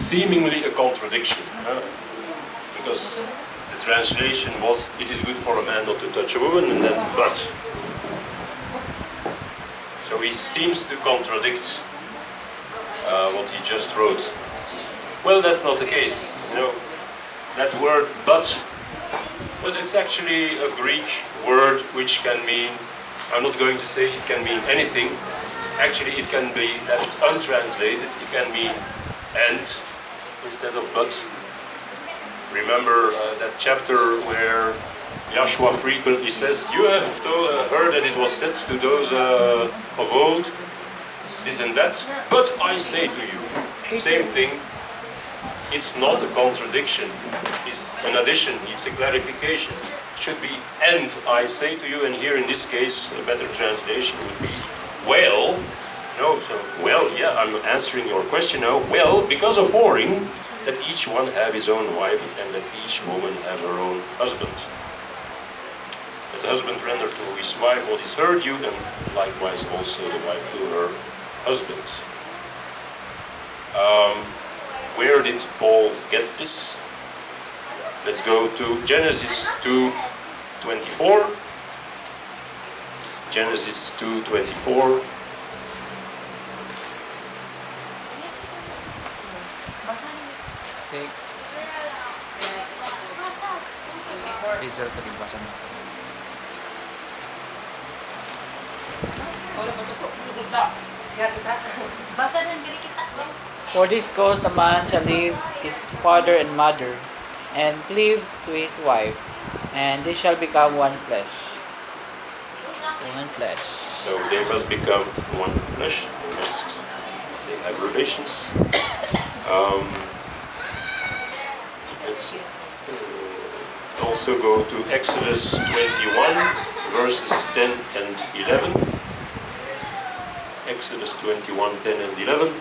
seemingly a contradiction, because the translation was, it is good for a man not to touch a woman, and then but. So he seems to contradict what he just wrote. Well, that's not the case. You know, that word but it's actually a Greek word which can mean, I'm not going to say it can mean anything. Actually, it can be left untranslated. It can mean and instead of but. Remember that chapter where Joshua frequently says, you have heard that it was said to those of old, this and that, but I say to you, same thing. It's not a contradiction, it's an addition, it's a clarification. It should be, and I say to you, and here in this case, a better translation would be, well, no, so, well, yeah, I'm answering your question now, well, because of whoring, that each one have his own wife, and that each woman have her own husband. That the husband render to his wife what is her due, and likewise also the wife to her husband. Where did Paul get this? Let's go to Genesis 2:24. Genesis 2:24. For this cause a man shall leave his father and mother, and cleave to his wife, and they shall become one flesh. One flesh. So they must become one flesh. They must have relations. Let's also go to Exodus 21, verses 10 and 11. Exodus 21, 10 and 11.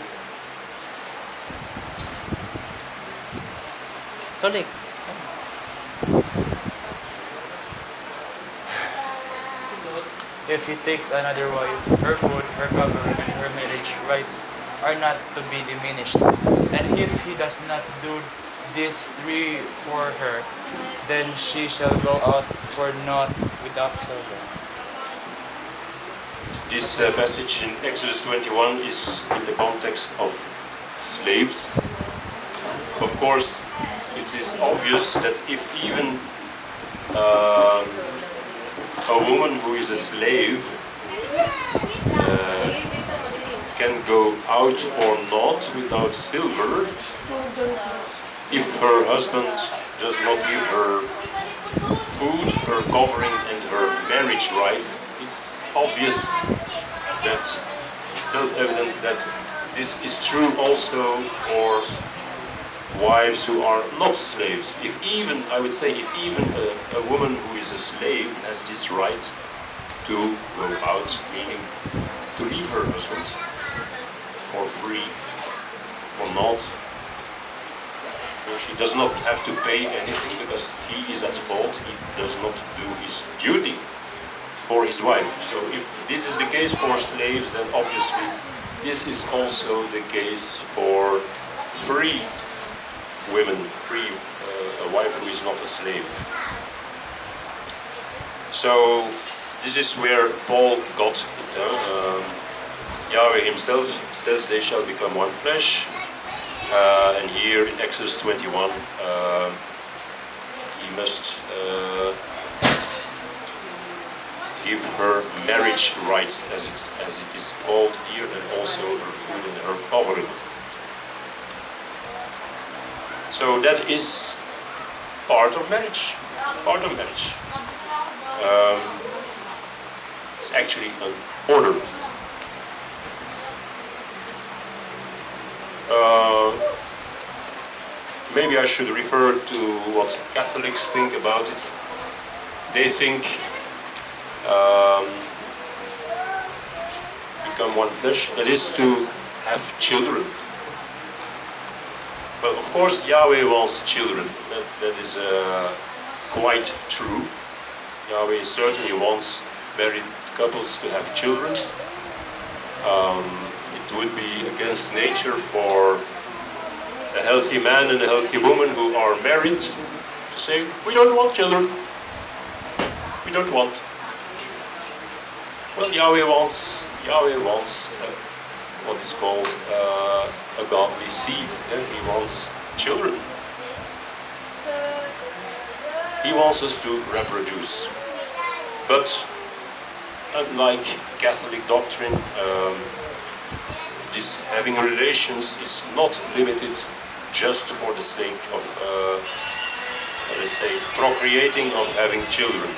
Tolik. If he takes another wife, her food, her covering, and her marriage rights are not to be diminished. And if he does not do these three for her, then she shall go out for naught without silver. This passage in Exodus 21 is in the context of slaves. Of course, it is obvious that if even a woman who is a slave can go out for naught without silver, if her husband does not give her food, her covering, and her marriage rights, it's obvious that, self-evident that this is true also for wives who are not slaves. If even, I would say, if even a woman who is a slave has this right to go out, meaning to leave her husband for free, for naught. So she does not have to pay anything because he is at fault, he does not do his duty for his wife. So if this is the case for slaves, then obviously this is also the case for free women, a wife who is not a slave. So this is where Paul got it. Yahweh himself says they shall become one flesh. And here in Exodus 21, he must give her marriage rights, as it is called here, and also her food and her covering. So that is part of marriage. Part of marriage. It's actually an order. Maybe I should refer to what Catholics think about it. They think become one flesh, that is to have children. But of course Yahweh wants children, that is quite true. Yahweh certainly wants married couples to have children. It would be against nature for a healthy man and a healthy woman who are married to say, we don't want children. We don't want. Well, Yahweh wants what is called a godly seed. He wants children. He wants us to reproduce. But unlike Catholic doctrine, this having relations is not limited just for the sake of, let's say, procreating, of having children.